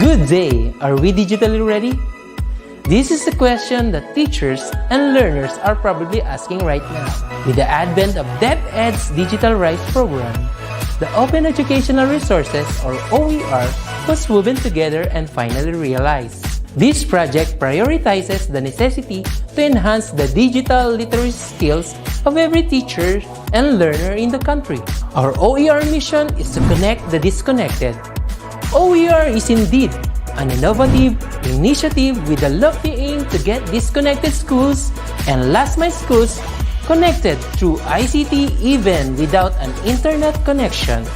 Good day! Are we digitally ready? This is the question that teachers and learners are probably asking right now. With the advent of DepEd's Digital Rights program, the Open Educational Resources, or OER, was woven together and finally realized. This project prioritizes the necessity to enhance the digital literacy skills of every teacher and learner in the country. Our OER mission is to connect the disconnected. OER is indeed an innovative initiative with a lofty aim to get disconnected schools and last-mile schools connected through ICT even without an internet connection.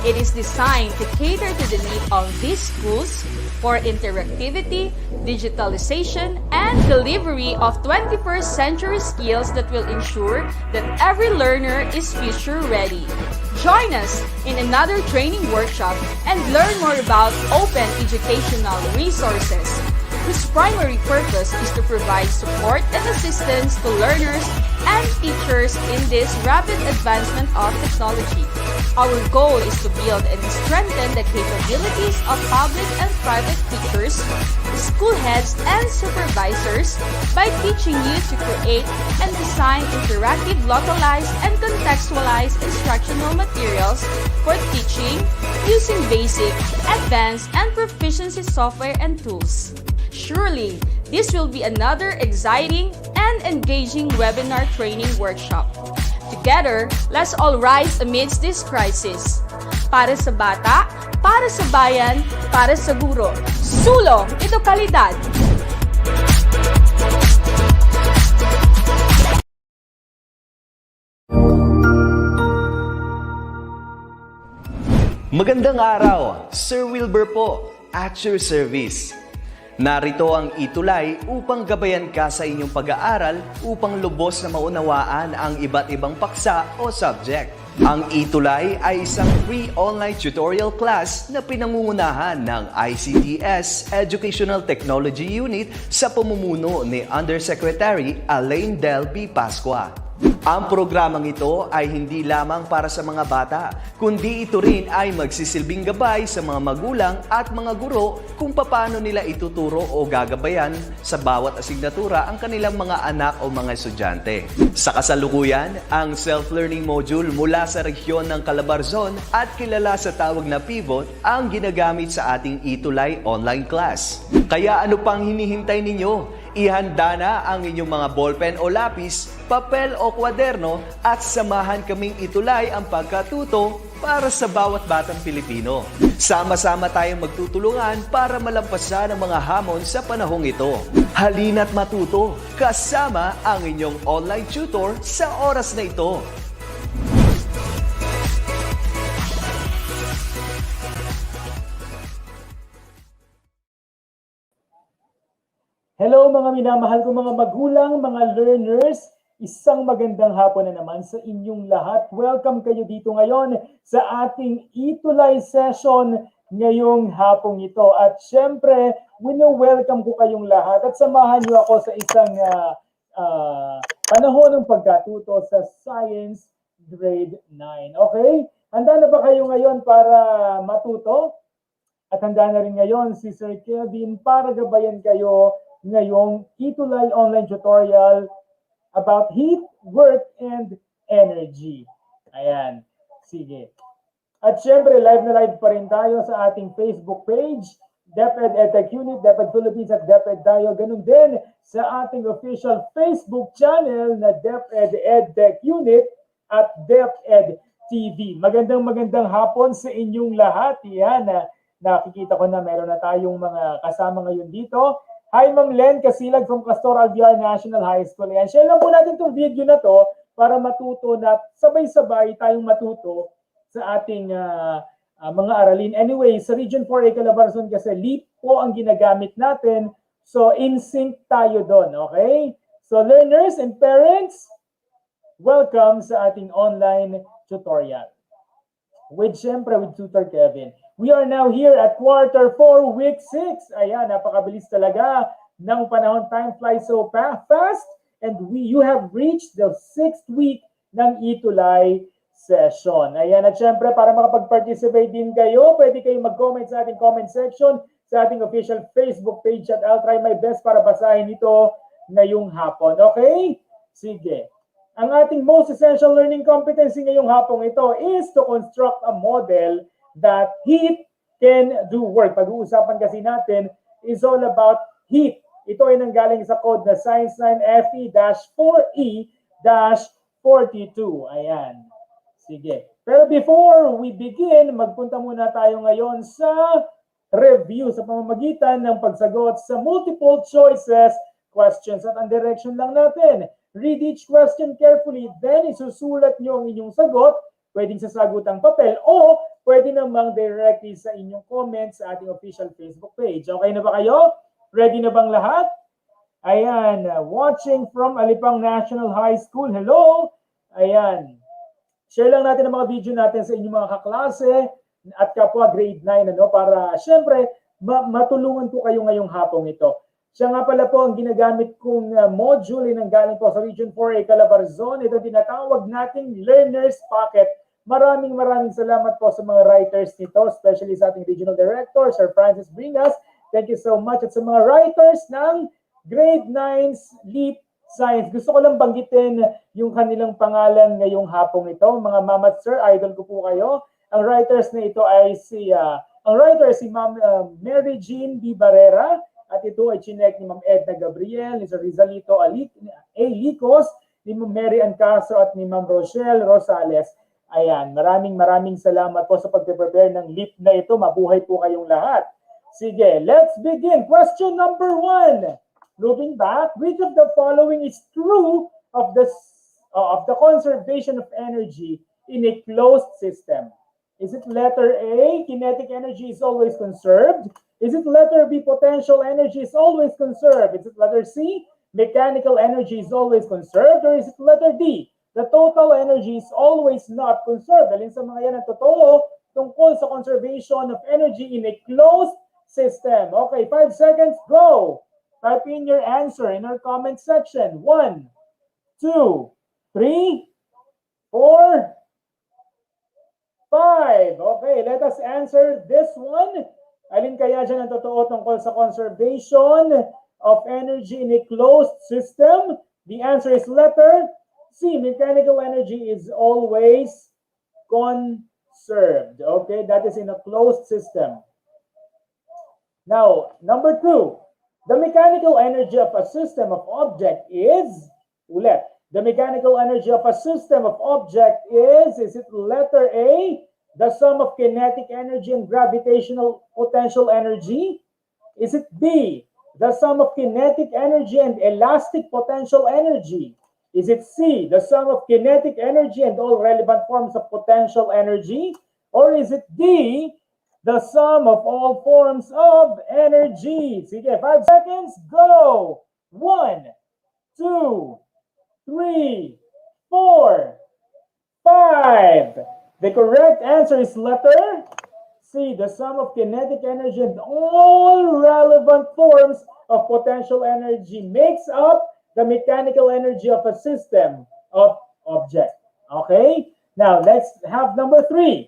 It is designed to cater to the need of these schools for interactivity, digitalization, and delivery of 21st century skills that will ensure that every learner is future ready. Join us in another training workshop and learn more about open educational resources, whose primary purpose is to provide support and assistance to learners and teachers in this rapid advancement of technology. Our goal is to build and strengthen the capabilities of public and private teachers, school heads, and supervisors by teaching you to create and design interactive, localized, and contextualized instructional materials for teaching using basic, advanced, and proficiency software and tools. Surely, this will be another exciting and engaging webinar training workshop. Together, let's all rise amidst this crisis. Para sa bata, para sa bayan, para sa guro. Sulong edukalidad! Magandang araw, Sir Wilbur po, at your service. Narito ang ETUlay upang gabayan ka sa inyong pag-aaral upang lubos na maunawaan ang iba't ibang paksa o subject. Ang ETUlay ay isang free online tutorial class na pinangungunahan ng ICT's Educational Technology Unit sa pamumuno ni Undersecretary Elaine Del B. Pascua. Ang programang ito ay hindi lamang para sa mga bata, kundi ito rin ay magsisilbing gabay sa mga magulang at mga guro kung paano nila ituturo o gagabayan sa bawat asignatura ang kanilang mga anak o mga estudyante. Sa kasalukuyan, ang self-learning module mula sa rehiyon ng Calabarzon at kilala sa tawag na pivot ang ginagamit sa ating ETUlay online class. Kaya ano pang hinihintay ninyo? Ihanda na ang inyong mga ballpen o lapis, papel o kwaderno at samahan kaming itulay ang pagkatuto para sa bawat batang Pilipino. Sama-sama tayong magtutulungan para malampasan ang mga hamon sa panahong ito. Halina't matuto kasama ang inyong online tutor sa oras na ito. Hello mga minamahal ko mga magulang, mga learners, isang magandang hapon na naman sa inyong lahat. Welcome kayo dito ngayon sa ating ETUlay session ngayong hapong ito. At syempre, welcome ko kayong lahat at samahan niyo ako sa isang panahon ng pagkatuto sa Science Grade 9. Okay? Handa na ba kayo ngayon para matuto? At handa na rin ngayon si Sir Kevin para gabayan kayo ngayong ETUlay online tutorial about heat, work, and energy. Ayan. Sige. At syempre, live na live pa rin tayo sa ating Facebook page, DepEd Edtech Unit, DepEd Philippines at DepEd tayo. Ganun din sa ating official Facebook channel na DepEd Edtech Unit at DepEd TV. Magandang hapon sa inyong lahat. Yan. Nakikita ko na meron na tayong mga kasama ngayon dito. Hi, Ma'am Len Casilag from Castor Alvear National High School. Ayan, share lang po natin itong video na to para matuto na sabay-sabay tayong matuto sa ating mga aralin. Anyway, sa Region 4A Calabarzon kasi LEAP po ang ginagamit natin. So, in sync tayo doon, okay? So, learners and parents, welcome sa ating online tutorial. With Tutor Kevin. We are now here at quarter 4, week 6. Ayan, napakabilis talaga ng panahon. Time flies so fast. And you have reached the 6th week ng ETUlay session. Ayan, at syempre para makapag-participate din kayo, pwede kayong mag-comment sa ating comment section sa ating official Facebook page at I'll try my best para basahin ito ngayong hapon. Okay? Sige. Ang ating most essential learning competency ngayong hapon ito is to construct a model that heat can do work. Pag-uusapan kasi natin is all about heat. Ito ay nanggaling sa code na Science 9 FE-4E-42. Ayan. Sige. Pero before we begin, magpunta muna tayo ngayon sa review sa pamamagitan ng pagsagot sa multiple choices questions. At ang direction lang natin, read each question carefully, then isusulat nyo ang inyong sagot, pwedeng sa sagutang papel o pwede namang directly sa inyong comments sa ating official Facebook page. Okay na ba kayo? Ready na bang lahat? Ayan, watching from Alipang National High School. Hello! Ayan. Share lang natin ang mga video natin sa inyong mga kaklase at kapwa grade 9 para syempre matulungan po kayo ngayong hapong ito. Siya nga pala po ang ginagamit kong module ay nanggaling po sa Region 4A Calabarzon. Ito tinatawag nating Learner's Pocket. Maraming salamat po sa mga writers nito, especially sa ating Regional Director, Sir Francis Bringas. Thank you so much. At sa mga writers ng grade 9's Leap Science. Gusto ko lang banggitin yung kanilang pangalan ngayong hapong ito. Mga mama at sir, idol ko po kayo. Ang writers na ito ay si Ma'am Mary Jean B. Barrera at ito ay chinek ni Ma'am Edna Gabriel, ni Sir Rizalito A. Licos, ni Ma'am Mary Ann Castro at ni Ma'am Rochelle Rosales. Ayan, maraming salamat po sa pag-prepare ng leap na ito. Mabuhay po kayong lahat. Sige, let's begin. Question number 1. Looking back, which of the following is true of the conservation of energy in a closed system? Is it letter A, kinetic energy is always conserved? Is it letter B, potential energy is always conserved? Is it letter C, mechanical energy is always conserved? Or is it letter D, the total energy is always not conserved? Alin sa mga yan ang totoo tungkol sa conservation of energy in a closed system? Okay, 5 seconds, go! Type in your answer in our comment section. 1, 2, 3, 4, 5. Okay, let us answer this one. Alin kaya dyan ang totoo tungkol sa conservation of energy in a closed system? The answer is letter C. Mechanical energy is always conserved. Okay, that is in a closed system. Now, number 2. The mechanical energy of a system of object is, the mechanical energy of a system of object is it letter A, the sum of kinetic energy and gravitational potential energy? Is it B, the sum of kinetic energy and elastic potential energy? Is it C, the sum of kinetic energy and all relevant forms of potential energy? Or is it D, the sum of all forms of energy? Sige, 5 seconds, go! 1, 2, 3, 4, 5. The correct answer is letter C, the sum of kinetic energy and all relevant forms of potential energy makes up the mechanical energy of a system of object. Okay? Now, let's have number 3.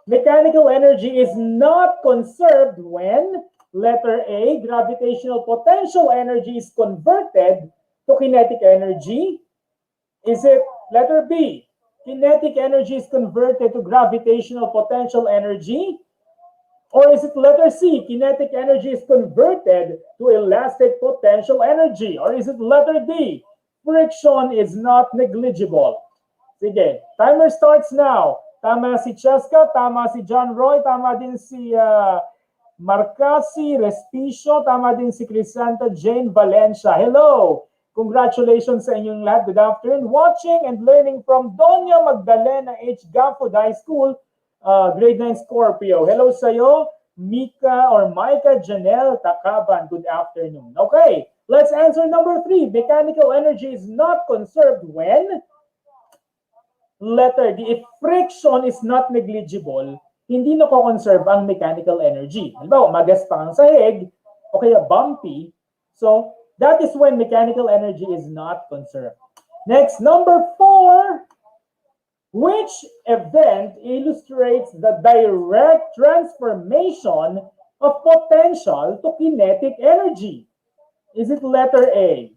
Mechanical energy is not conserved when, letter A, gravitational potential energy is converted to kinetic energy. Is it letter B, kinetic energy is converted to gravitational potential energy? Or is it letter C, kinetic energy is converted to elastic potential energy? Or is it letter D, friction is not negligible? Sige, timer starts now. Tama si Cheska, tama si John Roy, tama din si Marcasi Respicio, tama din si Crisanta Jane Valencia. Hello! Congratulations sa inyong lahat. Good afternoon. Watching and learning from Doña Magdalena H. Gafford High School, grade 9 Scorpio. Hello sa'yo, Micah Janelle Takaban. Good afternoon. Okay, let's answer number 3. Mechanical energy is not conserved when, letter D, if friction is not negligible, hindi nako-conserve ang mechanical energy. Halimbawa, magaspang ang sahig, o kaya bumpy, so that is when mechanical energy is not conserved. Next, number 4. Which event illustrates the direct transformation of potential to kinetic energy? Is it letter A?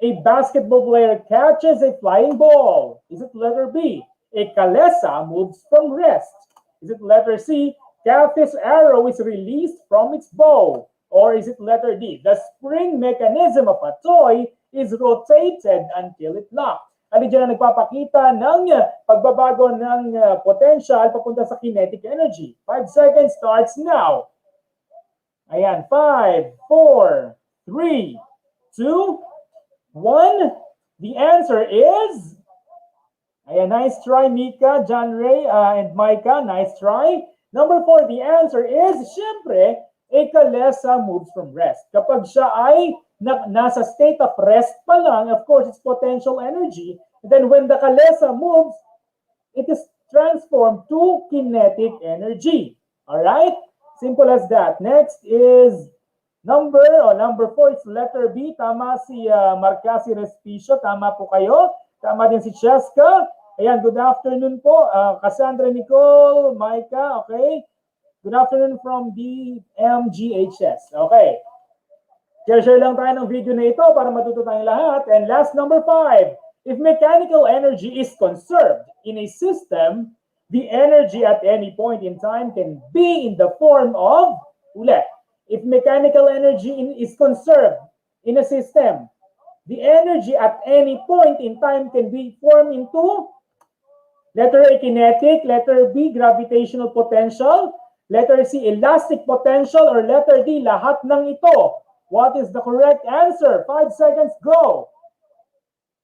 A basketball player catches a flying ball. Is it letter B? A kalesa moves from rest. Is it letter C? Catfish arrow is released from its bow. Or is it letter D? The spring mechanism of a toy is rotated until it locks. Alin dyan ang nagpapakita ng pagbabago ng potential papunta sa kinetic energy. 5 seconds starts now. Ayan, 5, 4, 3, 2, 1. The answer is... Ayan, nice try, Mika, John Ray, and Micah. Nice try. Number 4, the answer is, syempre, a kalesa moves from rest. Kapag siya ay nasa state of rest pa lang, of course, it's potential energy. And then when the kalesa moves, it is transformed to kinetic energy. All right? Simple as that. Next is number 4, it's letter B. Tama si Marcasi Respicio. Tama po kayo. Tama din si Cheska. Ayan, good afternoon po. Cassandra Nicole, Micah, okay? Good afternoon from DMGHS. Okay. Share lang tayo ng video na ito para matuto tayong lahat. And last, number 5. If mechanical energy is conserved in a system, the energy at any point in time can be in the form of, ulit, if mechanical energy is conserved in a system, the energy at any point in time can be formed into letter A, kinetic, letter B, gravitational potential, letter C, elastic potential, or letter D, lahat ng ito. What is the correct answer? 5 seconds, go!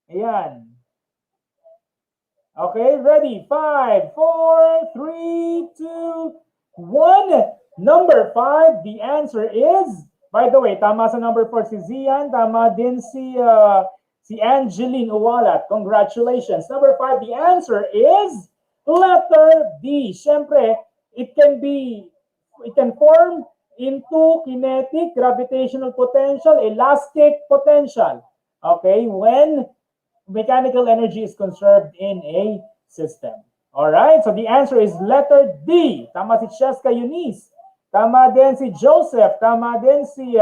Ayan. Okay, ready? 5, 4, 3, 2, 1. Number 5, the answer is, by the way, tama sa number 4 si Zian, tama din si Angeline Uwalat. Congratulations. Number 5, the answer is letter D. Siyempre, it can form into kinetic, gravitational potential, elastic potential. Okay, when mechanical energy is conserved in a system. All right, so the answer is letter D. Tama si Cheska Eunice. Tama din si Joseph. Tama din si,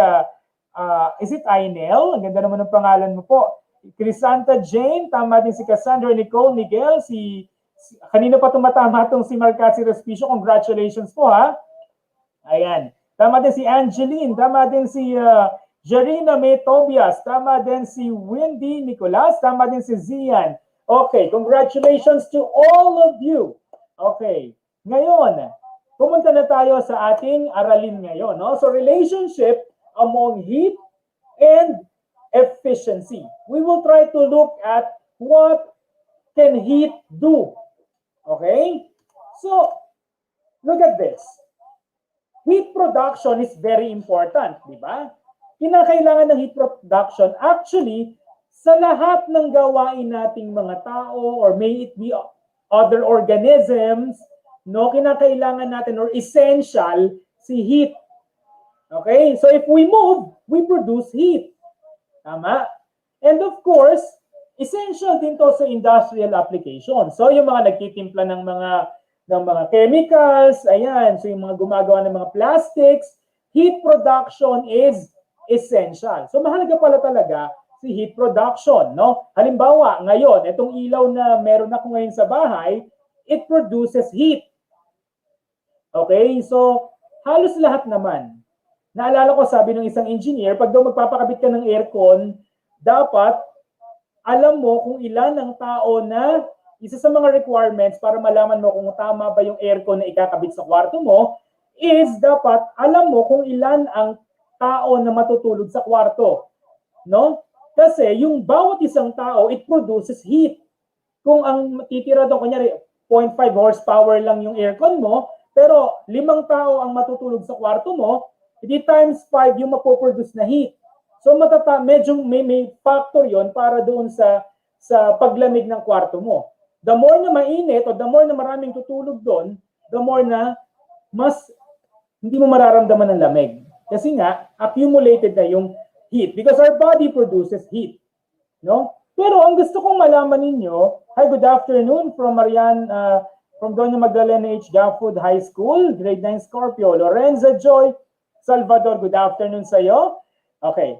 is it Ainel? Ang ganda naman ng pangalan mo po. Crisanta Jane. Tama din si Cassandra Nicole Miguel. Kanina pa tumatama itong si Marcasi Respicio. Congratulations po, ha? Ayan. Tama din si Angeline. Tama din si Jerina May Tobias. Tama din si Wendy Nicolas. Tama din si Zian. Okay, congratulations to all of you. Okay, ngayon, pumunta na tayo sa ating aralin ngayon. No? So, relationship among heat and efficiency. We will try to look at what can heat do. Okay? So, look at this. Heat production is very important, di ba? Kinakailangan ng heat production actually sa lahat ng gawain nating mga tao or may it be other organisms, no, kinakailangan natin or essential si heat. Okay? So if we move, we produce heat. Tama? And of course, essential din to sa industrial application. So yung mga nagtitimpla ng mga chemicals, ayan, so yung mga gumagawa ng mga plastics, heat production is essential. So mahalaga pala talaga si heat production, no? Halimbawa, ngayon, itong ilaw na meron ako ngayon sa bahay, it produces heat. Okay? So, halos lahat naman. Naalala ko, sabi ng isang engineer, pag daw magpapakabit ka ng aircon, dapat alam mo kung ilan ang tao na isa sa mga requirements para malaman mo kung tama ba yung aircon na ikakabit sa kwarto mo is dapat alam mo kung ilan ang tao na matutulog sa kwarto. No? Kasi yung bawat isang tao, it produces heat. Kung ang titira doon, kunyari, 0.5 horsepower lang yung aircon mo, pero 5 tao ang matutulog sa kwarto mo, hindi times 5 yung mapoproduce na heat. So medyo may factor yon para doon sa paglamig ng kwarto mo. The more na mainit o the more na maraming tutulog doon, the more na mas hindi mo mararamdaman ng lamig. Kasi nga, accumulated na yung heat because our body produces heat. No? Pero ang gusto kong malaman ninyo, Hi, good afternoon from from Doña Magdalena H. Gafford High School, grade 9 Scorpio. Lorenza Joy Salvador, good afternoon sa iyo. Okay.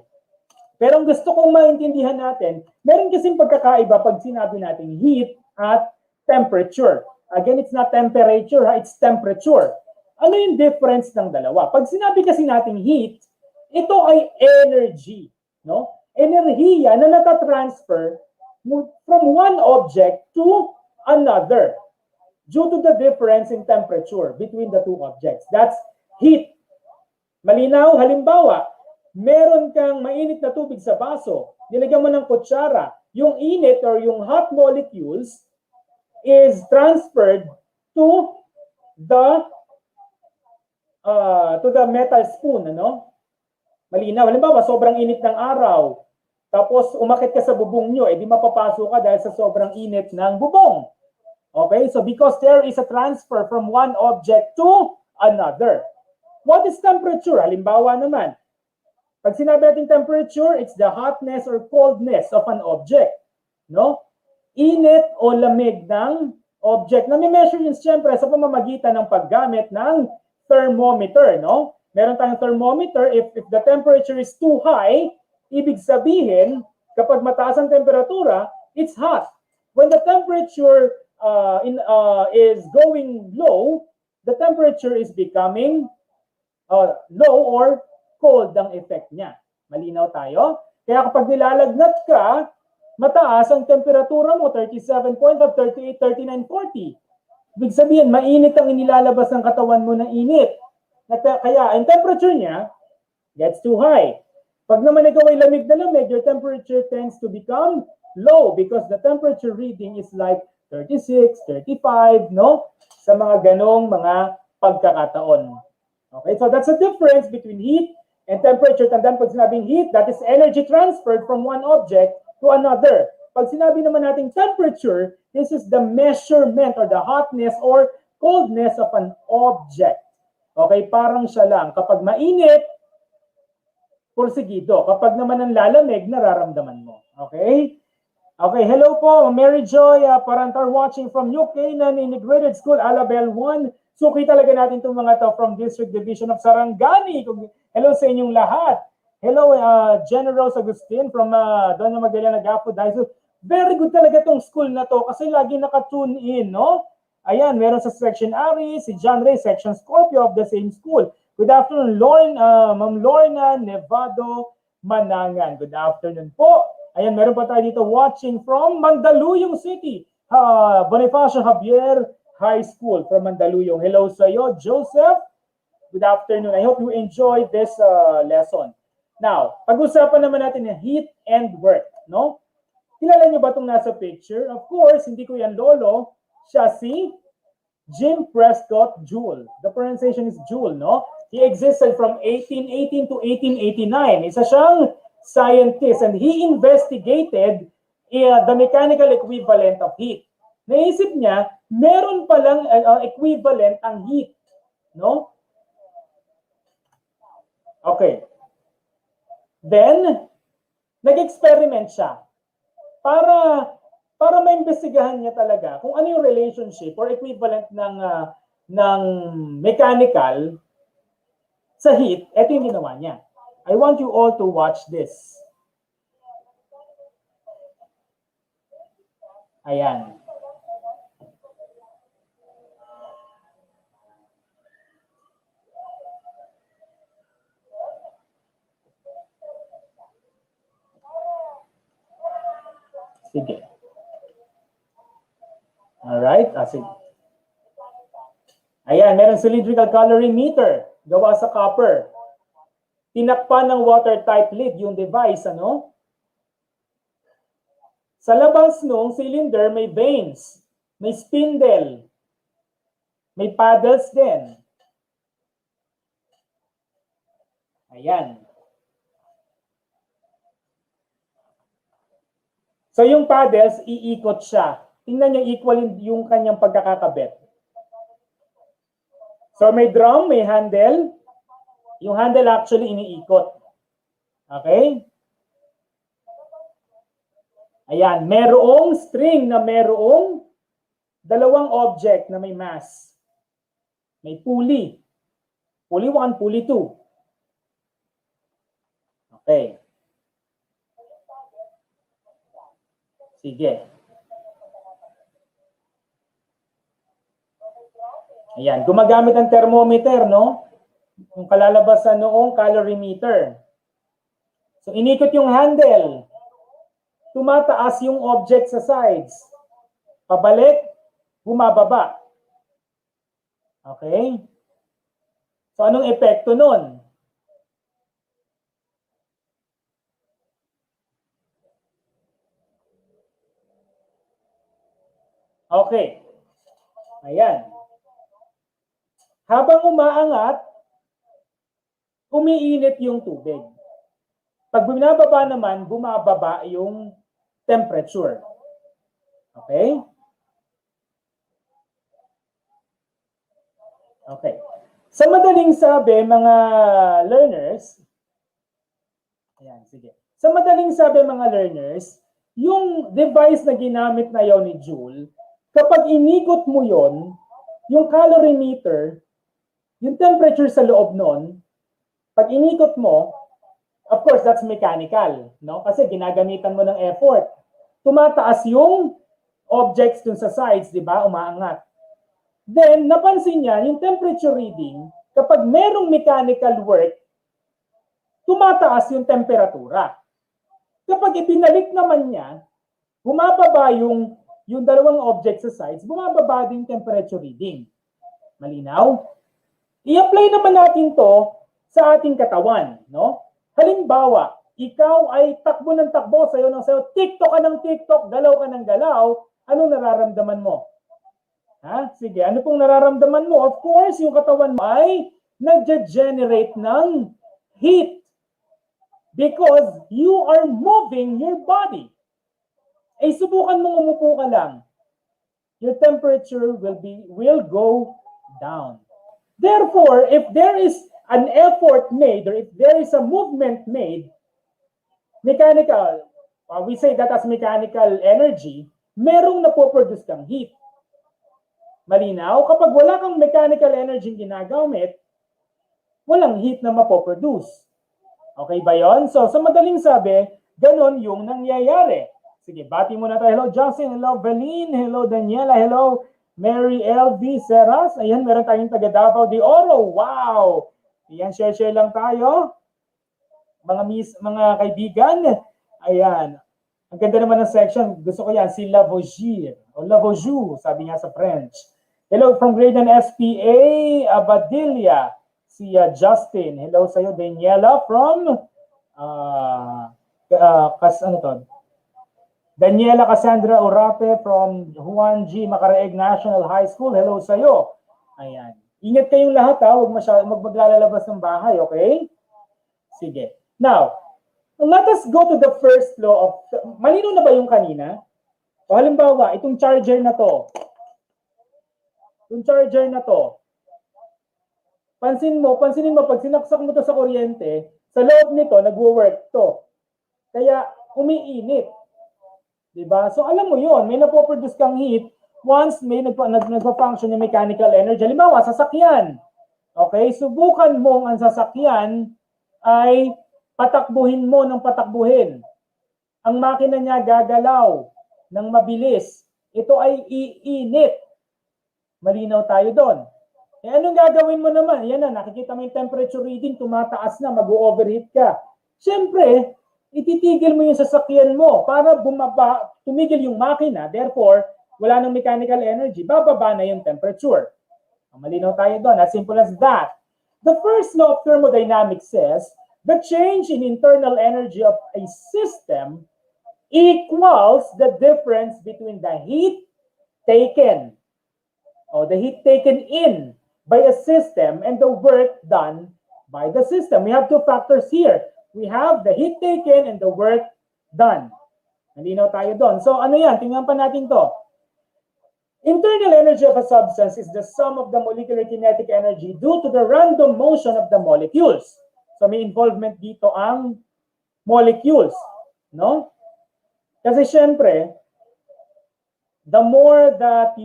Pero ang gusto kong maintindihan natin, meron kasing pagkakaiba pag sinabi natin heat at temperature. Again, it's not temperature, it's temperature. Ano yung difference ng dalawa? Pag sinabi kasi natin heat, ito ay energy, no? Enerhiya na natatransfer from one object to another due to the difference in temperature between the two objects. That's heat. Malinaw, halimbawa, meron kang mainit na tubig sa baso, nilagyan mo ng kutsara, yung init or yung hot molecules is transferred to the metal spoon, ano? Malinaw. Halimbawa, sobrang init ng araw, tapos umakit ka sa bubong nyo, di mapapasok ka dahil sa sobrang init ng bubong. Okay? So because there is a transfer from one object to another. What is temperature? Halimbawa naman, pag sinabi natin temperature, it's the hotness or coldness of an object. No? Init o lamig ng object. Nami-measure yun siyempre sa pamamagitan ng paggamit ng thermometer. No? Meron tayong thermometer. If the temperature is too high, ibig sabihin, kapag mataas ang temperatura, it's hot. When the temperature is going low, the temperature is becoming low or cold ang effect niya. Malinaw tayo? Kaya kapag nilalagnat ka, mataas ang temperatura mo, 37.5, 38, 39, 40. Ibig sabihin, mainit ang inilalabas ng katawan mo na init. Kaya ang temperature niya gets too high. Pag naman ikaw ay lamig na lamig, your temperature tends to become low because the temperature reading is like 36, 35, no? Sa mga ganong mga pagkakataon. Okay, so that's the difference between heat and temperature. Tandaan, pag sinabing heat, that is energy transferred from one object to another. Pag sinabi naman natin temperature, this is the measurement or the hotness or coldness of an object. Okay, parang siya lang. Kapag mainit, porsigido. Kapag naman ang lalamig, nararamdaman mo. Okay? Okay, hello po, Mary Joy Parantar watching from New Canaan Integrated School, Alabel 1. Suki talaga natin itong mga to from District Division of Sarangani. Hello sa inyong lahat. Hello, General Agustin from Doña Magdalena Gafford High School. Very good talaga itong school na to kasi lagi naka-tune in, no? Ayan, meron sa Section Ari, si John Ray, Section Scorpio of the same school. Good afternoon, Ma'am Lorna Nevado Manangan. Good afternoon po. Ayan, meron pa tayo dito watching from Mandaluyong City. Bonifacio Javier High School from Mandaluyong. Hello sa iyo, Joseph. Good afternoon. I hope you enjoy this lesson. Now, pag-usapan naman natin yung heat and work, no? Kilala niyo ba itong nasa picture? Of course, hindi ko yan lolo. Siya si Jim Prescott Joule. The pronunciation is Joule, no? He existed from 1818 to 1889. Isa siyang scientist and he investigated the mechanical equivalent of heat. Naisip niya, meron palang equivalent ang heat, no? Okay. Then, nag-experiment siya para maimbestigahan niya talaga kung ano yung relationship or equivalent ng mechanical sa heat. Ito yung ginawa niya. I want you all to watch this. Ayan. Sige. Alright. Sige. Ayan, meron cylindrical coloring meter. Gawa sa copper. Tinakpan ng watertight lid yung device, ano? Sa labas nung cylinder, may vanes, may spindle, may paddles din. Ayan. So yung paddles, iikot siya. Tingnan niyo equal yung kanyang pagkakakabit. So may drum, may handle. Yung handle actually iniikot. Okay? Ayan, merong string na merong dalawang object na may mass. May pulley. Pulley 1, pulley 2. Okay. Sige. Ayan, gumagamit ng thermometer, no? Yung kalalabasan noong calorimeter. So, inikot yung handle. Tumataas yung object sa sides. Pabalik, bumababa. Okay? So, anong epekto nun? Okay. Ayan. Habang umaangat, umiinit yung tubig. Pag binababa naman, bumababa yung temperature. Okay? Okay. Sa madaling sabi, mga learners, ayan, sige. Sa madaling sabi, mga learners, yung device na ginamit na yon ni Joule, kapag inikot mo yon, yung calorimeter, yung temperature sa loob nun, pag inikot mo, of course, that's mechanical, no? Kasi ginagamitan mo ng effort. Tumataas yung objects dun sa sides, di ba? Umaangat. Then, napansin niya, yung temperature reading, kapag merong mechanical work, tumataas yung temperatura. Kapag ibinalik naman niya, bumababa yung dalawang objects sa sides, bumababa din temperature reading. Malinaw? I-apply naman natin to sa ating katawan, no? Halimbawa, ikaw ay takbo ng takbo, sayo ng sayo, TikTok ka ng TikTok, galaw ka ng galaw, anong nararamdaman mo? Ha? Sige, ano pong nararamdaman mo? Of course, yung katawan mo ay nag-generate ng heat because you are moving your body. Eh, subukan mong umupo ka lang. Your temperature will go down. Therefore, if there is an effort made or if there is a movement made, mechanical, we say that as mechanical energy, merong napoproduce kang heat. Malinaw, kapag wala kang mechanical energy ginagamit, walang heat na mapoproduce. Okay ba yon? So, sa madaling sabi, ganon yung nangyayari. Sige, bati muna tayo. Hello, Jocelyn. Hello, Valine. Hello, Daniela. Hello, Mary LV Seras. Ayan, meron tayong taga Davao de Oro. Wow! Ayan, share lang tayo. Mga kaibigan. Ayan. Ang ganda naman ng section. Gusto ko yan. Si Lavoisier. O Lavoisier, sabi nga sa French. Hello from Grade SPA, Abadilia. Si Justin. Hello sa'yo, Daniela from Daniela Cassandra Urape from Juan G. Macaraeg National High School. Hello sa'yo. Ayan. Ingat kayong lahat ha. Huwag maglalabas ng bahay, okay? Sige. Now, let us go to the first law of... Malino na ba yung kanina? O halimbawa, itong charger na to. Itong charger na to. Pansinin mo, pag sinaksak mo to sa kuryente, sa loob nito, nagwo-work to. Kaya, umiinit. Diba? So alam mo yon, may napoproduce kang heat once may nagpa-function yung mechanical energy. Halimbawa, sasakyan. Okay? Subukan mong ang sasakyan ay patakbuhin mo ng patakbuhin. Ang makina niya gagalaw ng mabilis. Ito ay iinit. Malinaw tayo doon. Eh anong gagawin mo naman? Yan na, nakikita mo yung temperature reading, tumataas na, mag-overheat ka. Siyempre, ititigil mo yung sasakyan mo para tumigil yung makina. Therefore, wala nang mechanical energy. Bababa na yung temperature. Malinaw tayo doon. As simple as that. The first law of thermodynamics says, the change in internal energy of a system equals the difference between the heat taken or the heat taken in by a system and the work done by the system. We have two factors here. We have the heat taken and the work done. Nalinaw tayo doon. So ano yan? Tingnan pa natin to. Internal energy of a substance is the sum of the molecular kinetic energy due to the random motion of the molecules. So may involvement dito ang molecules. No? Kasi syempre, the more that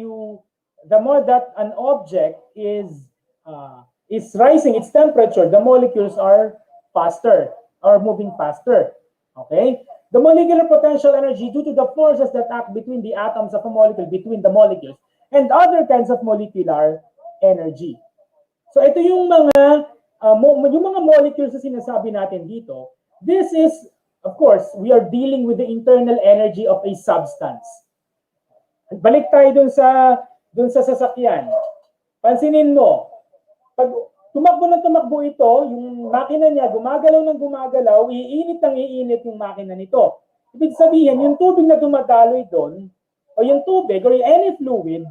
an object is rising its temperature, the molecules are faster or moving faster. Okay? The molecular potential energy due to the forces that act between the atoms of a molecule, between the molecules, and other kinds of molecular energy. So ito yung mga molecules na sinasabi natin dito. This is, of course, we are dealing with the internal energy of a substance. Balik tayo dun sa sasakyan. Pansinin mo, pag tumakbo ito, yung makina niya gumagalaw ng gumagalaw, iinit ng iinit yung makina nito. Ibig sabihin, yung tubig na dumadaloy doon, o yung tubig, or any fluid,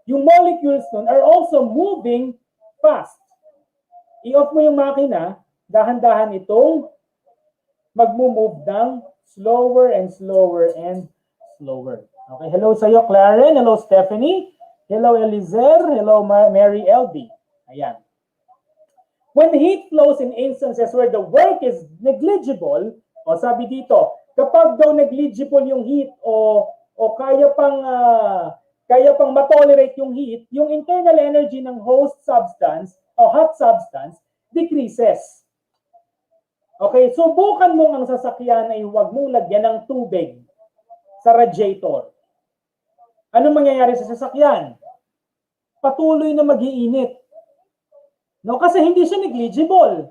yung molecules doon are also moving fast. I-off mo yung makina, dahan-dahan itong mag-move ng slower and slower and slower. Okay, hello sa'yo, Claren. Hello, Stephanie. Hello, Elizer. Hello, Mary LB. Ayan. When heat flows in instances where the work is negligible, o sabi dito, kapag daw negligible yung heat o kaya pang matolerate yung heat, yung internal energy ng host substance o hot substance decreases. Okay, subukan mong ang sasakyan ay huwag mong lagyan ng tubig sa radiator. Anong mangyayari sa sasakyan? Patuloy na mag-iinit. No, kasi hindi siya negligible.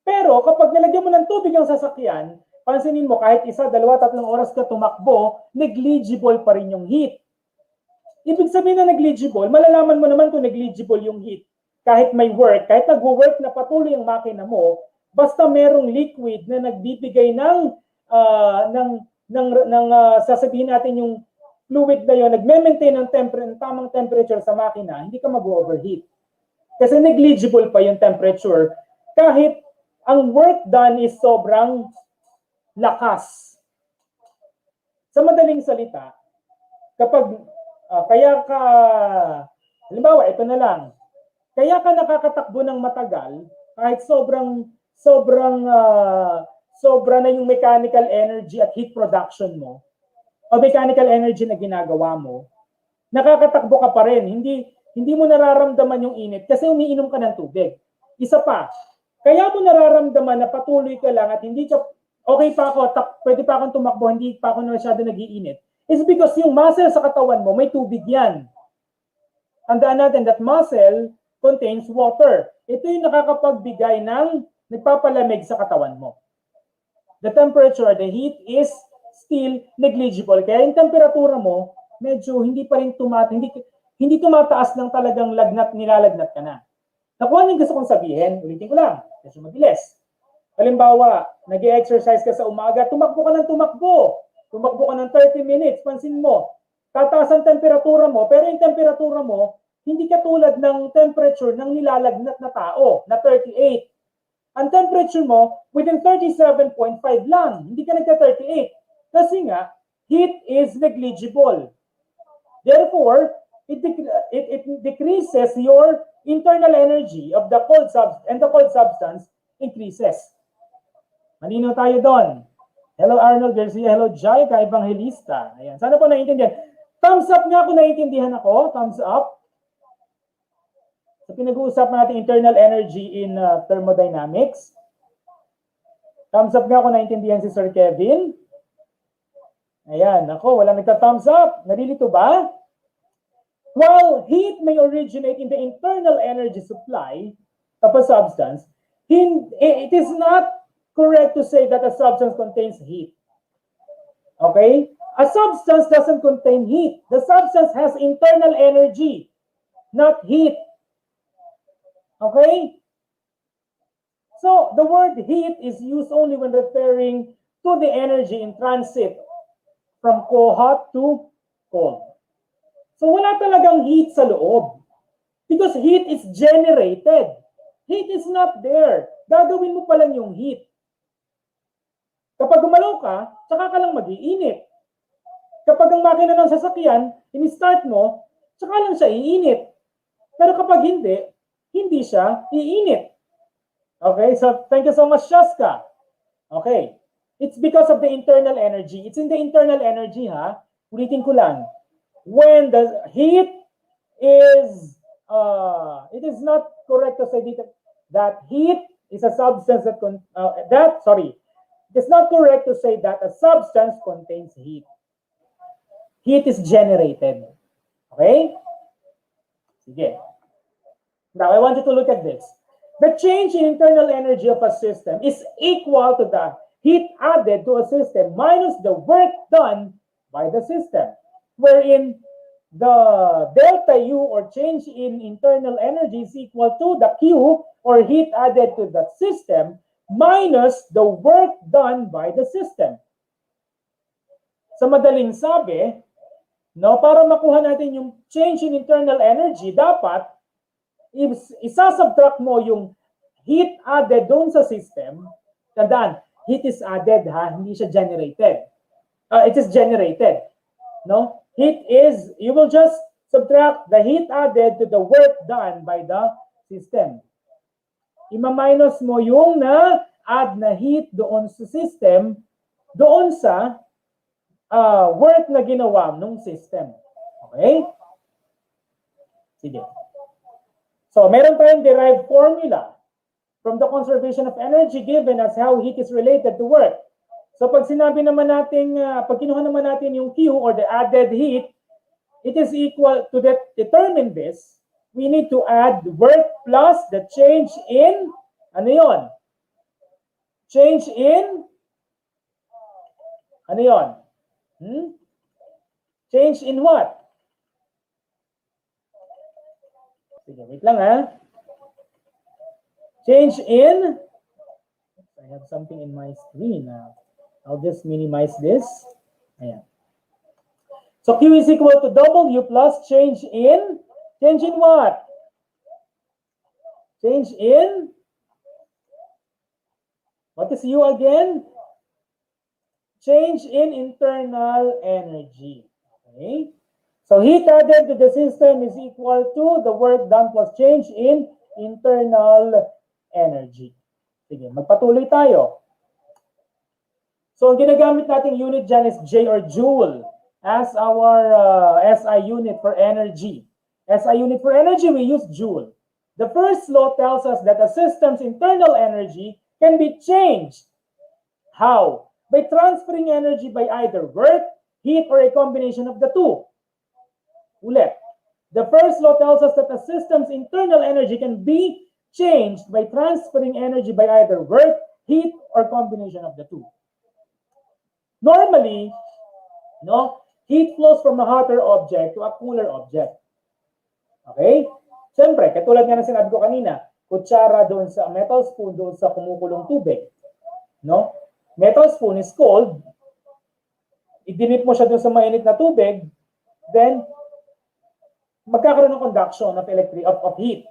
Pero kapag nilagyan mo ng tubig ang sasakyan, pansinin mo kahit 1, 2, 3 oras ka tumakbo, negligible pa rin yung heat. Ibig sabihin na negligible, malalaman mo naman kung negligible yung heat. Kahit may work, kahit nagwo-work na patuloy ang makina mo, basta merong liquid na nagbibigay ng sasabihin natin yung fluid na yun, nagme-maintain ng tamang temperature sa makina, hindi ka mag-overheat. Kasi negligible pa yung temperature kahit ang work done is sobrang lakas. Sa madaling salita, kapag halimbawa, ito na lang, kaya ka nakakatakbo ng matagal kahit sobra na yung mechanical energy at heat production mo o mechanical energy na ginagawa mo, nakakatakbo ka pa rin. Hindi mo nararamdaman yung init kasi umiinom ka ng tubig. Isa pa, kaya mo nararamdaman na patuloy ka lang at hindi ka, okay pa ako, pwede pa akong tumakbo, hindi pa ako masyado nag-iinit, is because yung muscle sa katawan mo, may tubig yan. Tandaan natin that muscle contains water. Ito yung nakakapagbigay ng nagpapalamig sa katawan mo. The temperature, the heat is still negligible. Kaya yung temperatura mo, medyo hindi pa rin hindi tumataas ng talagang nilalagnat ka na. Nakuha niyo gusto kong sabihin, ulitin ko lang, kasi mabilis. Halimbawa, nag-exercise ka sa umaga, tumakbo ka ng tumakbo. Tumakbo ka ng 30 minutes, pansin mo, tataas ang temperatura mo, pero yung temperatura mo, hindi katulad ng temperature ng nilalagnat na tao, na 38. Ang temperature mo, within 37.5 lang, hindi ka nagka-38. Kasi nga, heat is negligible. Therefore, it decreases your internal energy of the cold substance, and the cold substance increases. Manino tayo doon. Hello Arnold Garcia, hello Jai ka Evangelista. Ayan, sana po naiintindihan. Thumbs up nga kung naiintindihan ako, thumbs up. So pinag-uusapan natin internal energy in thermodynamics. Thumbs up nga kung naiintindihan si Sir Kevin. Ayan, ako, wala nagka-thumbs up. Nalilito ba? While heat may originate in the internal energy supply of a substance, it is not correct to say that a substance contains heat. Okay? A substance doesn't contain heat. The substance has internal energy, not heat. Okay? So, the word heat is used only when referring to the energy in transit from hot to cold. So wala talagang heat sa loob. Because heat is generated. Heat is not there. Gagawin mo pa lang yung heat. Kapag gumalaw ka, tsaka ka lang mag-iinit. Kapag ang makina ng sasakyan, in-start mo, tsaka lang siya iinit. Pero kapag hindi siya iinit. Okay, so thank you so much, Shaska. Okay. It's because of the internal energy. It's in the internal energy, ha? Ulitin ko lang. When the heat is, it is not correct to say that heat is a substance that, it is not correct to say that a substance contains heat. Heat is generated. Okay? Sige. Now, I want you to look at this. The change in internal energy of a system is equal to the heat added to a system minus the work done by the system, wherein the delta U or change in internal energy is equal to the Q or heat added to the system minus the work done by the system. Sa madaling sabi, no, para makuha natin yung change in internal energy, dapat isasubtract mo yung heat added doon sa system. Tandaan, heat is added, ha? Hindi siya generated. It is generated. No? Heat is, you will just subtract the heat added to the work done by the system. Ima-minus mo yung na-add na heat doon sa system, doon sa work na ginawa ng system. Okay? Sige. So, meron tayong derived formula from the conservation of energy given as how heat is related to work. So, pag sinabi naman natin, pag kinuha naman natin yung Q or the added heat, it is equal to determine this, we need to add work plus the change in, ano yun? Change in, ano yun? Change in what? Sige, wait lang, ha? Change in, I have something in my screen now. I'll just minimize this. Ayan. So Q is equal to W plus change in what? Change in, what is U again? Change in internal energy. Okay? So heat added to the system is equal to the work done plus change in internal energy. Sige, magpatuloy tayo. So ang ginagamit nating unit dyan is J or Joule as our SI unit for energy. SI unit for energy, we use Joule. The first law tells us that a system's internal energy can be changed. How? By transferring energy by either work, heat, or a combination of the two. Ulit. The first law tells us that a system's internal energy can be changed by transferring energy by either work, heat, or combination of the two. Normally, no, heat flows from a hotter object to a cooler object. Okay? Siyempre, katulad nga ng sinabi ko kanina, kutsara doon sa metal spoon doon sa kumukulong tubig. No? Metal spoon is cold. I-dinip mo siya doon sa mainit na tubig, then magkakaroon ng conduction of heat.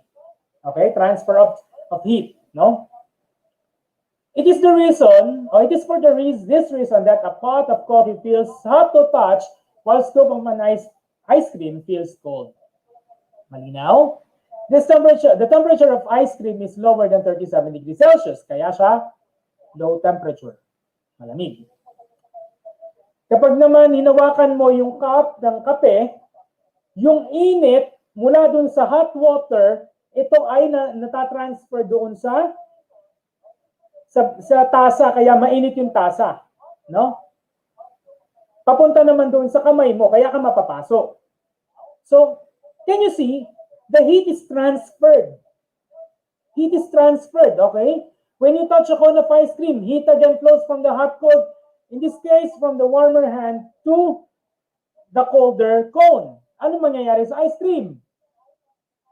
Okay? Transfer of heat, no? It is the reason, or it is for this reason that a pot of coffee feels hot to touch while scoop of an ice cream feels cold. Malinaw? The temperature of ice cream is lower than 37 degrees Celsius, kaya siya low temperature. Malamig. Kapag naman hinawakan mo yung cup ng kape, yung init mula dun sa hot water, ito ay natatransfer doon sa tasa, kaya mainit yung tasa, no? Papunta naman doon sa kamay mo, kaya ka mapapasok. So, can you see? The heat is transferred. Heat is transferred, okay? When you touch a cone of ice cream, heat again flows from the hot cold, in this case, from the warmer hand to the colder cone. Ano mangyayari sa ice cream?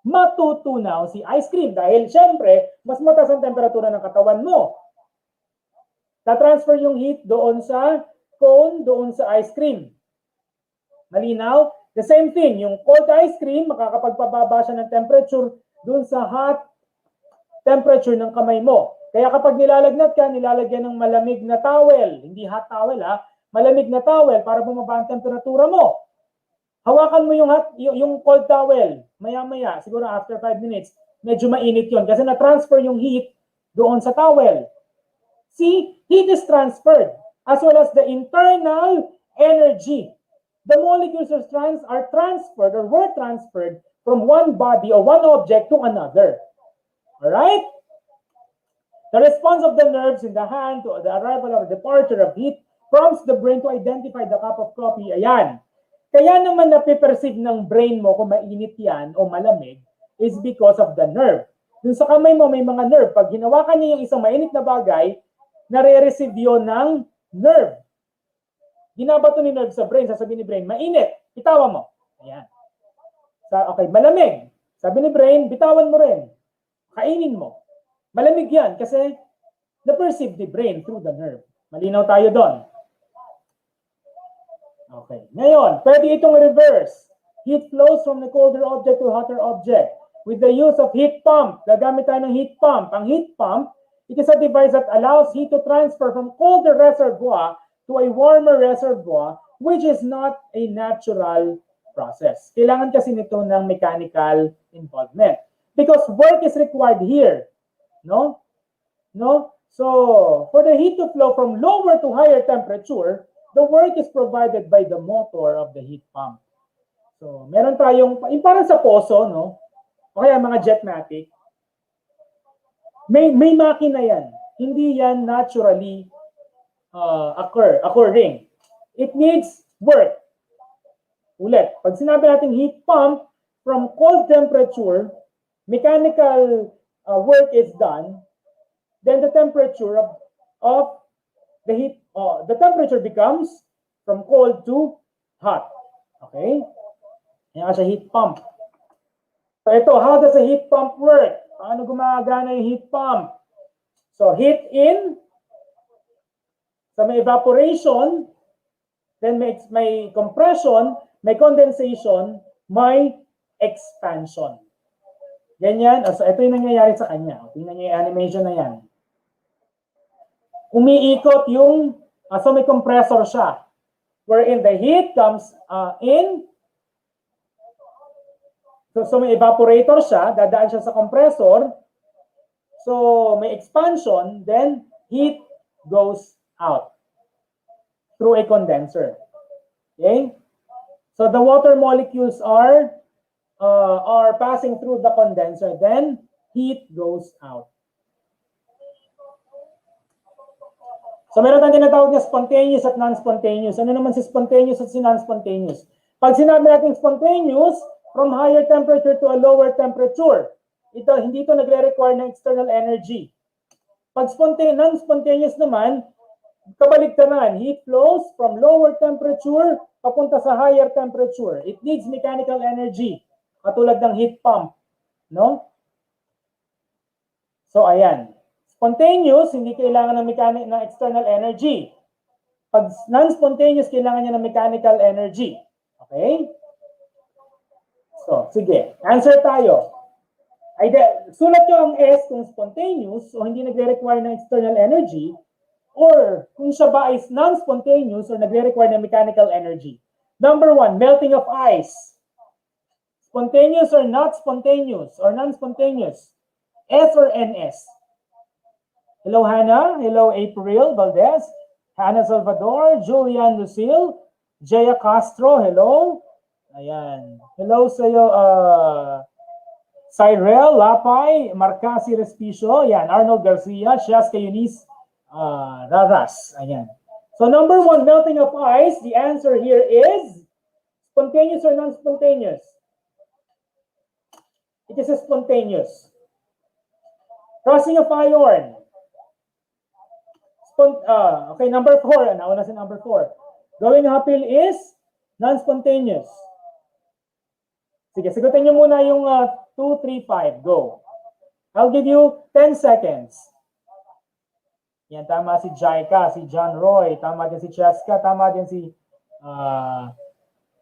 Matutunaw si ice cream dahil syempre, mas mataas ang temperatura ng katawan mo. Ta-transfer yung heat doon sa cone, doon sa ice cream. Malinaw? The same thing, yung cold ice cream, makakapagpababa siya ng temperature doon sa hot temperature ng kamay mo. Kaya kapag nilalagnat ka, nilalagyan ng malamig na towel, hindi hot towel ha, malamig na towel para bumaba ang temperatura mo. Hawakan mo yung cold towel, maya-maya, siguro after 5 minutes, medyo mainit yon kasi na-transfer yung heat doon sa towel. See, heat is transferred. as well as the internal energy. The molecules or strands are transferred or were transferred from one body or one object to another. All right? The response of the nerves in the hand to the arrival or departure of heat prompts the brain to identify the cup of coffee. Ayan. Kaya naman napiperceive ng brain mo kung mainit yan o malamig is because of the nerve. Dun sa kamay mo may mga nerve. Pag hinawakan niya yung isang mainit na bagay, nare-receive yun ng nerve. Ginabato ni nerve sa brain, sasabihin ni brain, mainit, bitawan mo. Ayan. Okay, malamig. Sabi ni brain, bitawan mo rin. Kainin mo. Malamig yan kasi na-perceive the brain through the nerve. Malinaw tayo doon. Okay. Ngayon, pwede itong reverse. Heat flows from the colder object to hotter object. With the use of heat pump, gagamit tayo ng heat pump. Ang heat pump, it is a device that allows heat to transfer from colder reservoir to a warmer reservoir, which is not a natural process. Kailangan kasi nito ng mechanical involvement. Because work is required here. No? So, for the heat to flow from lower to higher temperature, the work is provided by the motor of the heat pump. So, meron tayong, parang sa poso, no? O kaya mga jetmatic. May makina yan. Hindi yan naturally occurring. It needs work. Ulit, pag sinabi natin heat pump, from cold temperature, mechanical work is done, then the temperature of the heat, the temperature becomes from cold to hot. Okay? Yan siya heat pump. So ito, how does a heat pump work? Paano gumagana yung heat pump? So heat in, so may evaporation, then may compression, may condensation, may expansion. Ganyan. So ito yung nangyayari sa kanya. Tingnan niyo yung animation na yan. Umiikot yung, so may compressor siya. Wherein the heat comes in. So may evaporator siya, dadaan siya sa compressor. So may expansion, then heat goes out through a condenser. Okay? So the water molecules are passing through the condenser, then heat goes out. So meron tayong tinatawag na spontaneous at non-spontaneous. Ano naman si spontaneous at si non-spontaneous? Pag sinabi natin spontaneous, from higher temperature to a lower temperature, hindi ito nagre-require ng external energy. Pag non-spontaneous naman, kabaligtaran, heat flows from lower temperature papunta sa higher temperature. It needs mechanical energy, katulad ng heat pump. No? So, ayan. Spontaneous, hindi kailangan ng external energy. Pag non-spontaneous, kailangan niya ng mechanical energy. Okay? So, sige. Answer tayo. Sulat nyo ang S kung spontaneous o hindi nagre-require ng external energy, or kung siya ba is non-spontaneous or nagre-require ng mechanical energy. Number 1, melting of ice. Spontaneous or not spontaneous or non-spontaneous? S or NS? Hello, Hannah. Hello, April Valdez. Hannah Salvador. Julian Lucille. Jaya Castro. Hello. Ayan. Hello sa iyo, Cyril Lapay, Marcasi Respicio. Ayan. Arnold Garcia. Shiaska Eunice Raras. Ayan. So number 1, melting of ice. The answer here is spontaneous or non-spontaneous? It is spontaneous. Crossing of iron. Okay, number 4. Nauna sa number 4. Going uphill is non-spontaneous. Sige, sagutin nyo muna yung 2, 3, 5. Go. I'll give you 10 seconds. Yan, tama si Jaika, si John Roy, tama din si Cheska, tama din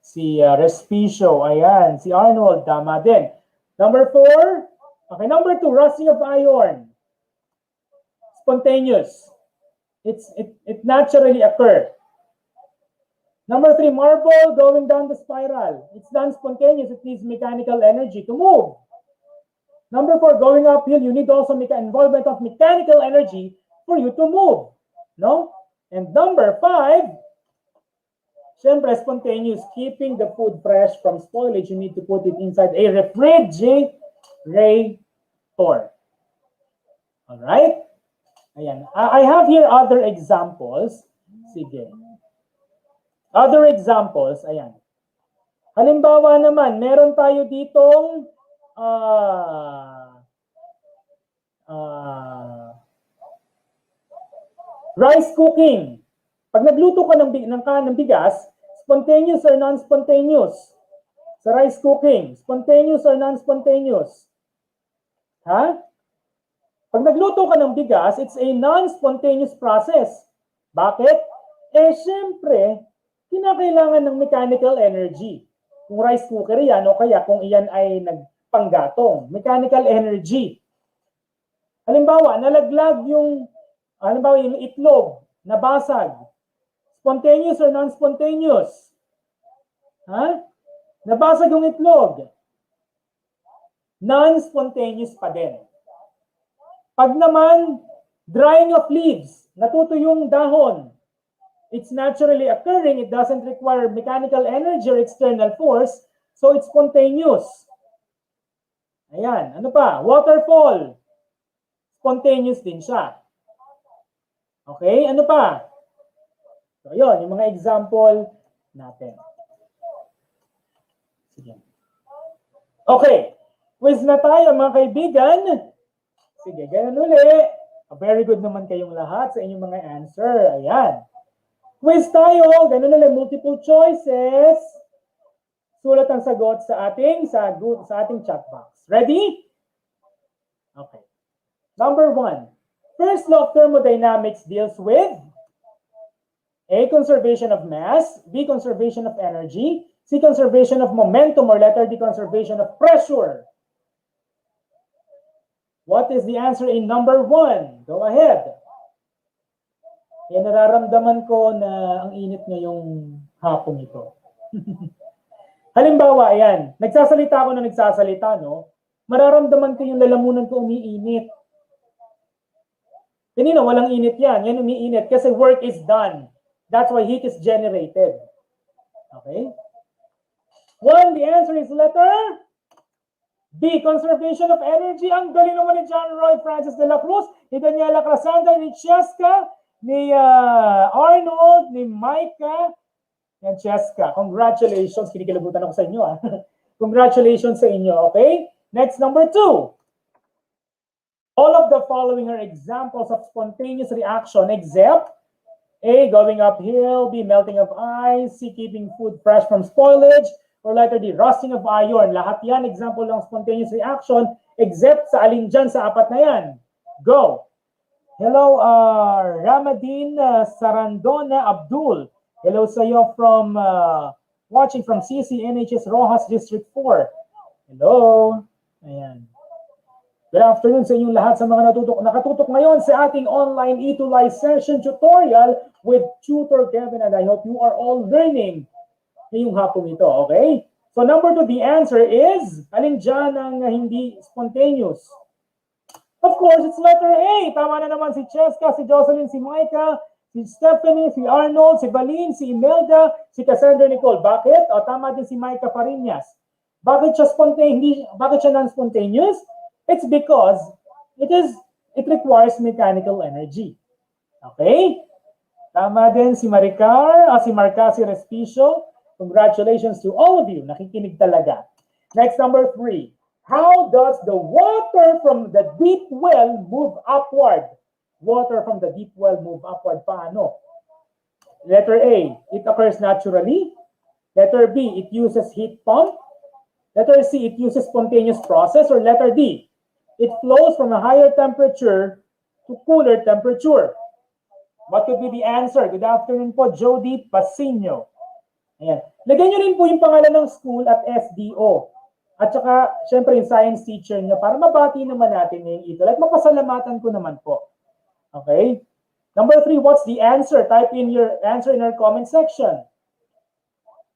si Respicio, ayan, si Arnold, tama din. Number 4, okay, number 2, rusting of iron. Spontaneous. It naturally occur. Number 3, marble going down the spiral. It's non-spontaneous. It needs mechanical energy to move. Number 4, going uphill, you need also involvement of mechanical energy for you to move. No? And number 5, syempre, spontaneous, keeping the food fresh from spoilage, you need to put it inside a refrigerator. Alright? Ayan. I have here other examples. Sige. Other examples, ayan. Halimbawa naman, meron tayo ditong rice cooking. Pag nagluto ka ng bigas, spontaneous or non-spontaneous? Sa rice cooking, spontaneous or non-spontaneous? Ha? Pag nagluto ka ng bigas, it's a non-spontaneous process. Bakit? Siyempre, kinakailangan ng mechanical energy. Kung rice cooker yan, o kaya kung iyan ay nagpanggatong, mechanical energy. Halimbawa, nalaglag yung itlog, nabasag. Spontaneous or non-spontaneous? Ha? Nabasag yung itlog. Non-spontaneous pa din. Pag naman, drying of leaves, natuto yung dahon. It's naturally occurring. It doesn't require mechanical energy or external force. So it's spontaneous. Ayan. Ano pa? Waterfall. Spontaneous din siya. Okay? Ano pa? So, yun. Yung mga example natin. Sige. Okay. Quiz na tayo, mga kaibigan. Sige, ganun uli. Very good naman kayong lahat sa inyong mga answer. Ayan. Quiz tayo, ganun ulit, multiple choices. Sulat ang sagot sa ating chat box. Ready? Okay. Number 1. First law of thermodynamics deals with A, conservation of mass, B, conservation of energy, C, conservation of momentum, or letter D, conservation of pressure. What is the answer in number 1? Go ahead. Nararamdaman ko na ang init ngayong hapon ito. Halimbawa, ayan, nagsasalita ako na nagsasalita, no? Mararamdaman ko yung lalamunan ko umiinit. Kanina, walang init yan. Yan umiinit kasi work is done. That's why heat is generated. Okay? 1, the answer is letter B, conservation of energy. Ang galing naman ni John Roy Francis de la Cruz, ni Daniela Crasanda, ni Cheska, ni Arnold, ni Micah, and Cheska. Congratulations. Kinikilabutan ako sa inyo. Congratulations sa inyo. Okay? Next, number 2. All of the following are examples of spontaneous reaction except A, going uphill, B, melting of ice, C, keeping food fresh from spoilage, or letter D, rusting of iron. Lahat yan, example ng spontaneous reaction, except sa alin dyan sa apat na yan. Go! Hello, Ramadin Sarandona Abdul. Hello sa iyo from, watching from CCNHS Rojas District 4. Hello! Ayan. Good afternoon sa inyong lahat sa mga nakatutok ngayon sa ating online ETUlay session tutorial with Tutor Kevin, and I hope you are all learning ngayong hapon ito, okay? So number 2, the answer is, alin dyan ang hindi spontaneous? Of course, it's letter A. Tama na naman si Cheska, si Jocelyn, si Micah, si Stephanie, si Arnold, si Balin, si Imelda, si Cassandra Nicole. Bakit? O, tama din si Micah Parinas. Bakit siya non-spontaneous? It's because it requires mechanical energy. Okay? Tama din si si Marcasi Respicio. Congratulations to all of you. Nakikinig talaga. Next, number 3. How does the water from the deep well move upward? Water from the deep well move upward. Paano? Letter A, it occurs naturally. Letter B, it uses heat pump. Letter C, it uses spontaneous process. Or letter D, it flows from a higher temperature to cooler temperature. What could be the answer? Good afternoon po, Jody Pasino. Ayan. Lagyan nyo rin po yung pangalan ng school at SDO. At saka, syempre, yung science teacher nyo para mabati naman natin yung ETUlay. At mapasalamatan ko naman po. Okay? Number 3, what's the answer? Type in your answer in our comment section.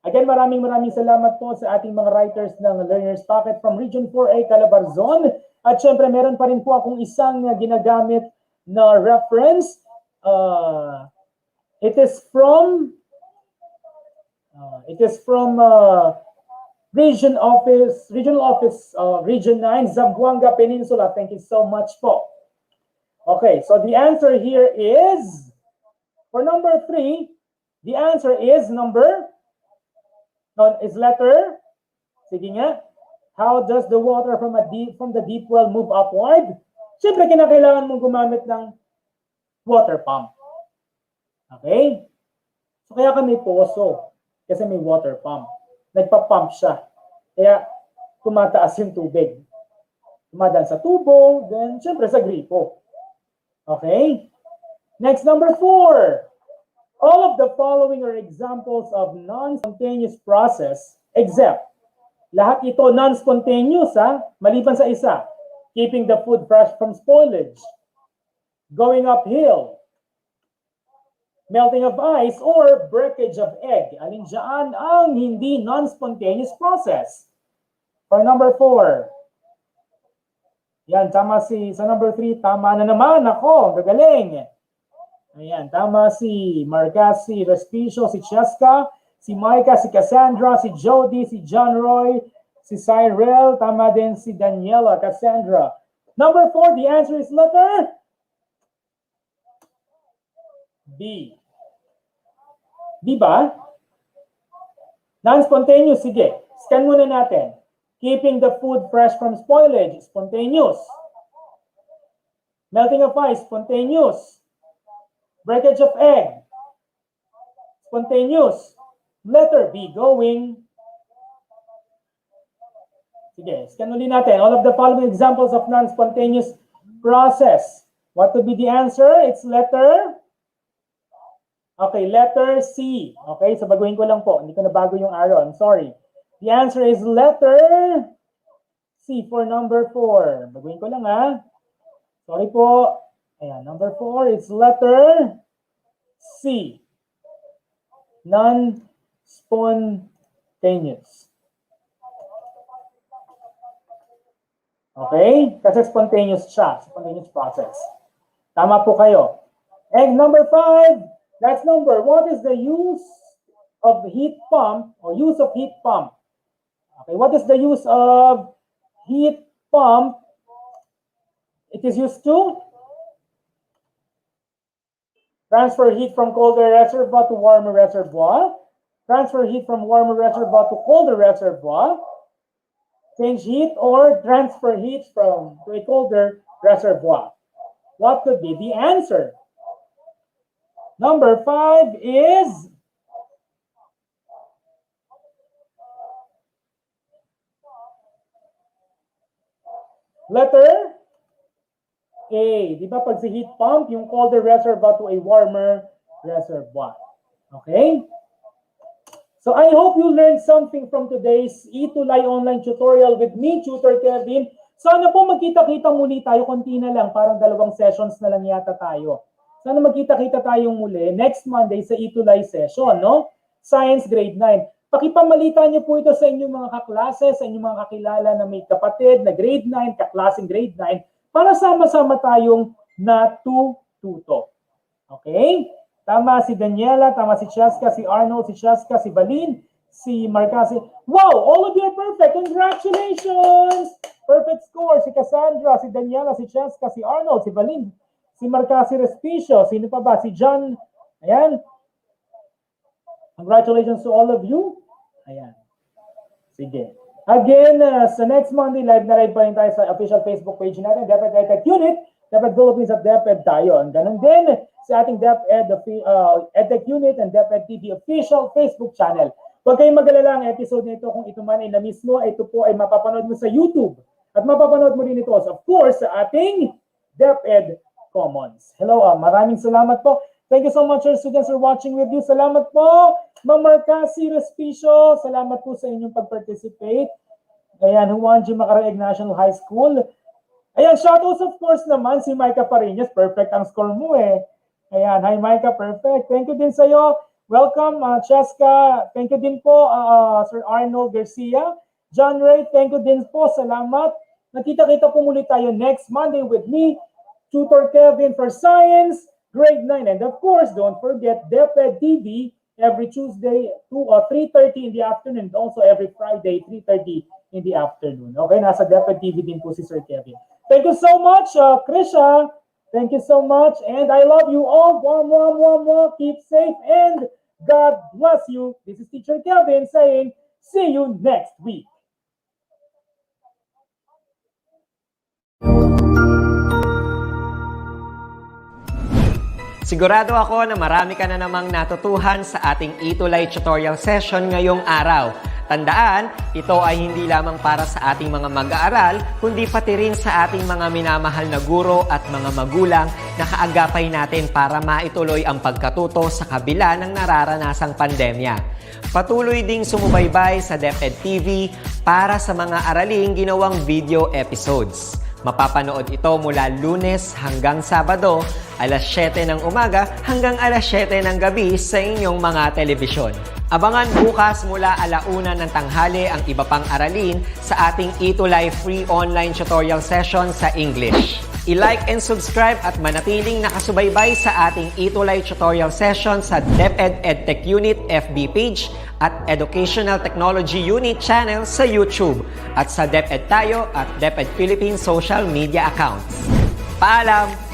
Again, maraming salamat po sa ating mga writers ng Learner's Pocket from Region 4A, Calabarzon. At syempre, meron pa rin po akong isang ginagamit na reference. It is from Regional Office, Region 9, Zamboanga Peninsula. Thank you so much po. Okay, so the answer here is, for number 3, the answer is letter, sige nga, how does the water from the deep well move upward? Siyempre, kinakailangan mong gumamit ng water pump. Okay? So, kaya kami poso, kasi may water pump. Nagpa-pump siya. Kaya, tumataas yung tubig. Tumadaan sa tubo, then, siyempre, sa gripo. Okay? Next, number 4. All of the following are examples of non-spontaneous process, except, lahat ito non-spontaneous, maliban sa isa, keeping the food fresh from spoilage, going uphill, melting of ice, or breakage of egg. Alin dyan ang hindi non-spontaneous process? For number 4. Yan, tama sa number 3, tama na naman ako. Gagaling. Ayan, tama si Marcasi Respicio, si Cheska, si Micah, si Cassandra, si Jody, si John Roy, si Cyril, tama din si Daniela, Cassandra. Number 4, the answer is letter B. Di ba? Non-spontaneous, sige. Scan muna natin. Keeping the food fresh from spoilage, spontaneous. Melting of ice, spontaneous. Breakage of egg, spontaneous. Letter B, going. Sige, scan ulit natin. All of the following examples of non-spontaneous process. What would be the answer? It's letter... Okay, letter C. Okay, so baguhin ko lang po. Hindi ko nabago yung arrow. I'm sorry. The answer is letter C for number 4. Baguhin ko lang Sorry po. Ayan, number 4 is letter C. Non-spontaneous. Okay? Kasi spontaneous siya. Spontaneous process. Tama po kayo. And number 5, that's number. What is the use of heat pump or use of heat pump? Okay, what is the use of heat pump? It is used to transfer heat from colder reservoir to warmer reservoir. Transfer heat from warmer reservoir to colder reservoir. Change heat or transfer heat to a colder reservoir. What could be the answer? Number 5 is letter A. Di ba pag si heat pump, yung colder reservoir to a warmer reservoir. Okay? So I hope you learned something from today's ETUlay online tutorial with me, Tutor Kevin. Sana po magkita-kita muli tayo, konti na lang, parang 2 sessions na lang yata tayo. Sana magkita-kita tayong muli next Monday sa ETUlay session, no? Science Grade 9. Pakipamalita niyo po ito sa inyong mga kaklase, sa inyong mga kakilala na may kapatid na Grade 9, kaklaseng Grade 9, para sama-sama tayong natututo. Okay? Tama si Daniela, tama si Cheska, si Arnold, si Cheska, si Balin, si Marcasi. Wow! All of you are perfect! Congratulations! Perfect score. Si Cassandra, si Daniela, si Cheska, si Arnold, si Balin, si Marcasi Respicio, sino pa ba? Si John. Ayan. Congratulations to all of you. Ayan. Sige. Again, sa next Monday, live na live pa rin tayo sa official Facebook page natin, DepEd Edtech Unit, DepEd Philippines at DepEd tayo. Ganun din sa ating DepEd Edtech Unit and DepEd TV official Facebook channel. Huwag kayong mag-alala ang episode nito kung ito man ay na-miss mo, ito po ay mapapanood mo sa YouTube. At mapapanood mo rin ito, of course, sa ating DepEd Commons. Hello, maraming salamat po. Thank you so much, our students, for watching with you. Salamat po, Ma'am Marcasi Respicio. Salamat po sa inyong pag-participate. Ayan, Juan G. Macaraeg National High School. Ayan, shoutouts of course naman, si Micah Parinas. Perfect ang score mo eh. Ayan, hi Micah, perfect. Thank you din sa'yo. Welcome, Cheska. Thank you din po, Sir Arnold Garcia. John Ray, thank you din po. Salamat. Nakita-kita po muli tayo next Monday with me, Tutor Kevin for Science grade 9. And of course, don't forget DepEd TV every Tuesday 3:30 in the afternoon, and also every Friday 3:30 in the afternoon. Okay, nasa DepEd TV din po si Sir Kevin. Thank you so much, Krisha. Thank you so much, and I love you all. Keep safe, and God bless you. This is Teacher Kevin saying, see you next week. Sigurado ako na marami ka na namang natutuhan sa ating ETUlay tutorial session ngayong araw. Tandaan, ito ay hindi lamang para sa ating mga mag-aaral, kundi pati rin sa ating mga minamahal na guro at mga magulang na kaagapay natin para maituloy ang pagkatuto sa kabila ng nararanasang pandemya. Patuloy ding sumubaybay sa DepEd TV para sa mga araling ginawang video episodes. Mapapanood ito mula Lunes hanggang Sabado, alas 7 ng umaga hanggang alas 7 ng gabi sa inyong mga telebisyon. Abangan bukas mula 1:00 ng tanghali ang iba pang aralin sa ating ETUlay free online tutorial session sa English. I-like and subscribe at manatiling nakasubaybay sa ating ETUlay tutorial session sa DepEd Edtech Unit FB page at Educational Technology Unit channel sa YouTube at sa DepEd Tayo at DepEd Philippines social media accounts. Paalam!